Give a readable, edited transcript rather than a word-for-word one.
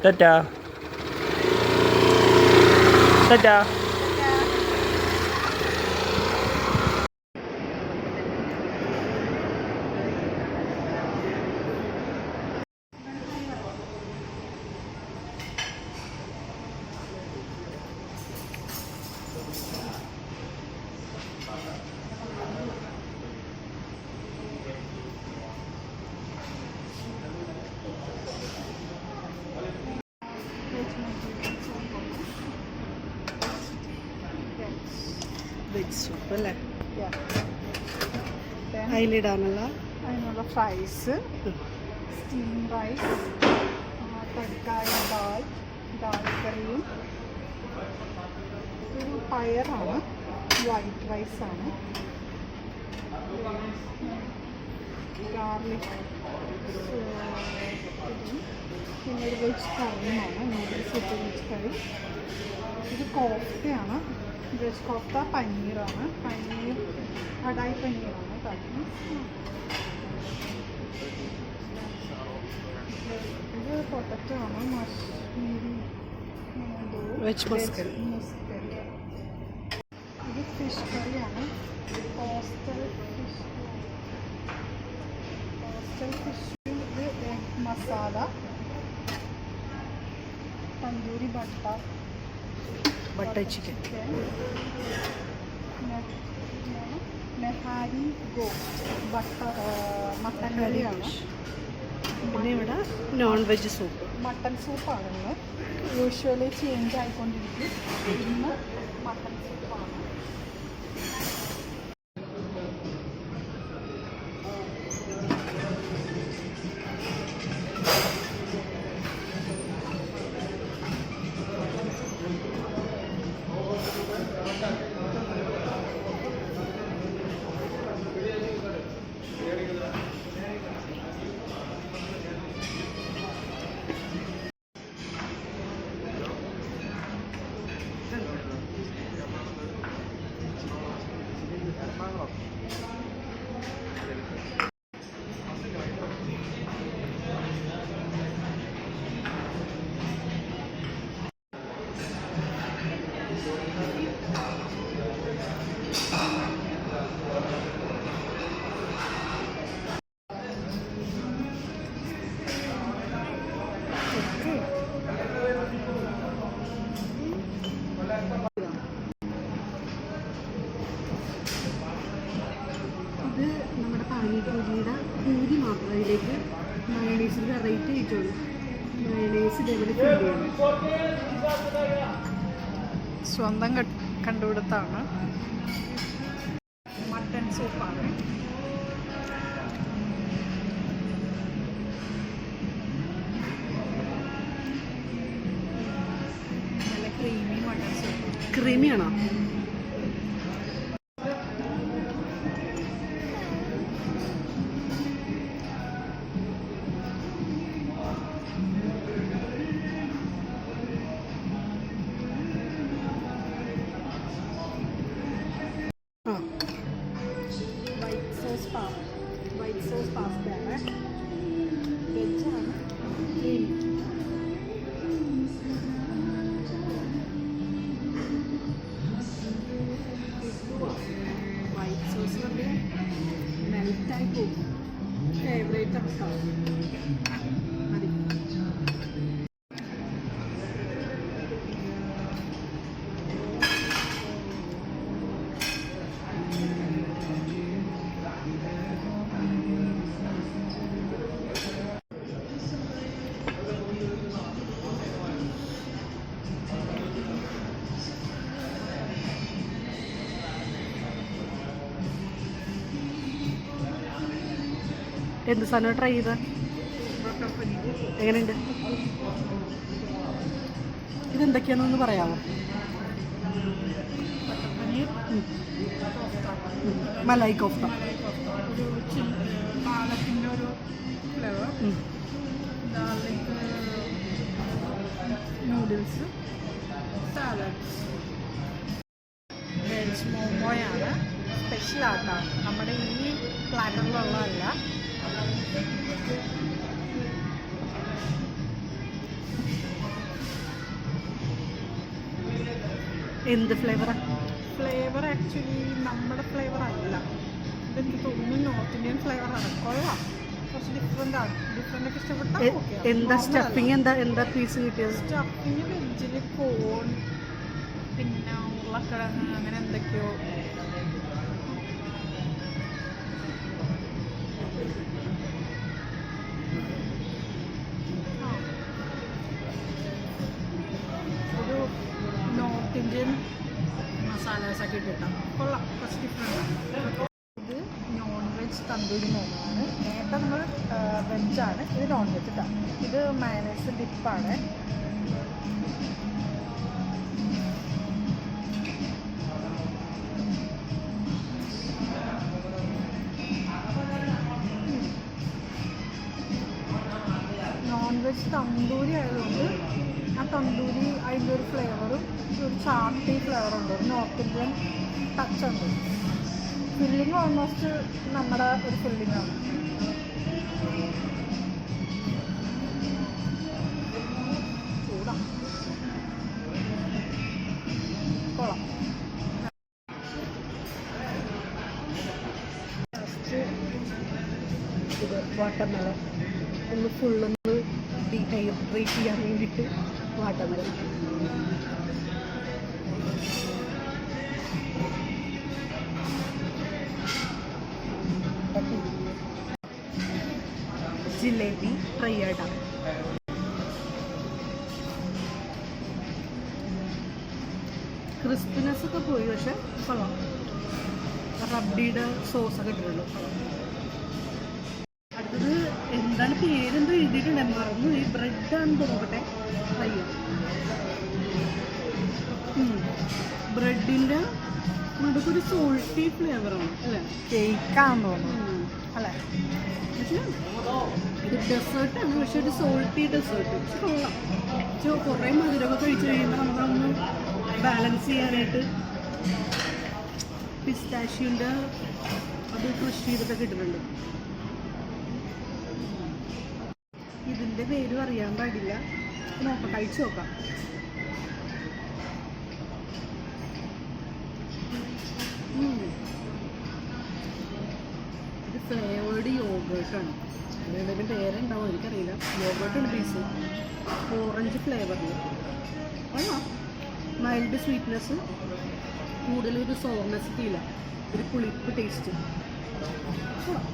Tata Tata. Veg soup അല്ലേ? അതിലിടാനുള്ള അതിനുള്ള ഫ്രൈസ്, സ്റ്റീം റൈസ്, തക്കായ ദാൽ, ദാൽ കറിയും, ഒരു പയറാണ്, വൈറ്റ് റൈസാണ്, ഗാർലിക്, പിന്നെ ഒരു വെജ് കറിയുമാണ്, നൂഡിൽസ് വിത്ത് വെജ് കറി. ഇത് കോഫ്തയാണ്, വെജ് കോഫ്ത, പനീറാണ്, പനീർ കടായി പനീറാണ്. ഇത് പൊട്ടറ്റോ ആണ്, മഷ്മീരി, വെജ് മസ്കൽ. ഇത് ഫിഷ് കറിയാണ്, കോസ്റ്റൽ ഫിഷ്, ഇത് egg masala, tandoori butter chicken, nihari mutton കറിയാണ്. പിന്നെ ഇവിടെ നോൺ വെജ് സൂപ്പ്, മട്ടൻ സൂപ്പാണ്. ഇന്ന് യൂഷ്വലി ചേഞ്ച് ആയിക്കൊണ്ടിരിക്കും. ഇന്ന് മട്ടൻ സൂപ്പാണ്. നമ്മുടെ പാനിപൂരിയുടെ പൂരി മാത്രം. ഇതിലേക്ക് മയണൈസിൽ വെറൈറ്റി ആയിട്ടുള്ളൂ. മയണൈസ് ഇതേപോലെ സ്വന്തം കണ്ടുപിടുത്താണ്. മട്ടൻ സൂപ്പാണ്. നല്ല ക്രീമി മട്ടൻ സൂപ്പ്. ക്രീമിയാണോ? വൈറ്റ് സോസ് പാസ്തയാണ്. വെജാണ്. വൈറ്റ് സോസ് കൊണ്ട് മെൽറ്റായി പോകും. ഫേവറേറ്റ് ആണ്. മതി. എന്ത് സാധനം ട്രൈ ചെയ്ത? എങ്ങനെയുണ്ട്? ഇതെന്തൊക്കെയാണെന്ന് പറയാമോ? മലായി കോഫ്ത, ഒരു പാലക്കിൻ്റെ ഒരു flavour, garlic noodles, salads. Veg മോമോയാണ് സ്പെഷ്യലായിട്ടാണ്. നമ്മുടെ ഈ പ്ലാറ്ററിലുള്ളതല്ല. എന്ത് ഫ്ലേവറാണ്? ഫ്ലേവർ ആക്ച്വലി നമ്മുടെ ഫ്ലേവർ അല്ല, ഇതെനിക്ക് തോന്നുന്നു നോർത്ത് ഇന്ത്യൻ ഫ്ലേവറാണ്. കൊള്ളാം, കുറച്ച് ഡിഫറെൻ്റ് ആണ്. ഡിഫറെൻ്റ് ഒക്കെ ഇഷ്ടപ്പെട്ടാൽ എന്താ സ്റ്റഫിങ്? എന്താ പീസ് കിട്ടിയത്? സ്റ്റഫിങ് വെജിൽ കോൺ, പിന്നെ ഉരുളക്കിഴങ്ങ്, അങ്ങനെ എന്തൊക്കെയോ. ഒരു നോർത്ത് ഇന്ത്യൻ മസാലാസൊക്കെ ഇട്ടിട്ടാണ്. കൊള്ളാം, കുറച്ച് ഡിഫറെൻ്റ്. ഇത് നോൺ വെജ് തന്തൂരി മോമോ ആണ്. നേരത്തെ നമ്മൾ വെജാണ്, ഇത് നോൺ വെജ് ഇട്ടാണ്. ഇത് മയണൈസ് ഡിപ്പാണ്. നോൺ വെജ് തന്തൂരി ആയതുകൊണ്ട് ആ തന്തൂരി അതിൻ്റെ ഒരു ഫ്ലേവറും ഒരു ചാട്ടി ഫ്ലേവറുണ്ട്, ഒരു നോർത്ത് ഇന്ത്യൻ ടച്ച് ഉണ്ട്. ഫില്ലിങ് ഓൾമോസ്റ്റ് നമ്മുടെ ഒരു ഫില്ലിങ്ങാണ്. ചൂടാണ്, കൊള്ളാം. ഫസ്റ്റ് ഇത് വാട്ടർമെലൺ ഒന്ന് ഫുള്ളൊന്ന് ഡീഹൈഡ്രേറ്റ് ചെയ്യാൻ വേണ്ടിയിട്ട് വാട്ടർമെലൺ. ജിലേബി ഫ്രൈഡ. ക്രിസ്പിനെസ് ഒക്കെ പോയി, പക്ഷെ കൊള്ളാം. റബ്ഡിയുടെ സോസൊക്കെ ഇട്ടിട്ടുള്ളൂ. അടുത്തത് എന്താണ് പേരെന്തോ എഴുതിയിട്ടുണ്ട്, മറന്നു. ഈ ബ്രെഡാണെന്ന് നോക്കട്ടെ, ഫ്രൈ. ബ്രെഡിൻ്റെ നടുക്കൊരു സോൾട്ടി ഫ്ലേവറാണ് അല്ലേ? കേക്കാന്ന് തോന്നുന്നു അല്ലേ? പക്ഷേ ഇത് ഡെസേർട്ടാണ്, പക്ഷെ ഒരു സോൾട്ടി ഡെസേർട്ട്. പക്ഷെ കൊള്ളാം. പക്ഷെ കുറേ മധുരമൊക്കെ കഴിച്ച് കഴിയുമ്പോൾ നമ്മളൊന്ന് ബാലൻസ് ചെയ്യാനായിട്ട് പിസ്താഷ്യൂൻ്റെ അത് ക്രഷ് ചെയ്തിട്ടൊക്കെ ഇട്ടിട്ടുണ്ട്. ഇതിൻ്റെ പേരും അറിയാൻ പാടില്ല, നോക്കാം, കഴിച്ചു നോക്കാം. ഇത് ഫ്ലേവേർഡ് യോഗേർട്ടാണ്. അതിൻ്റെ പേരുണ്ടാവും, എനിക്കറിയില്ല. യോഗേർട്ടാണ് പീസ്, ഓറഞ്ച് ഫ്ലേവറിൽ. കൊള്ളാം. മൈൽഡ് സ്വീറ്റ്നെസ്, കൂടുതലൊരു സോർനെസ് ഫീലാണ്, ഒരു പുളിപ്പ് ടേസ്റ്റ്. കൊള്ളാം.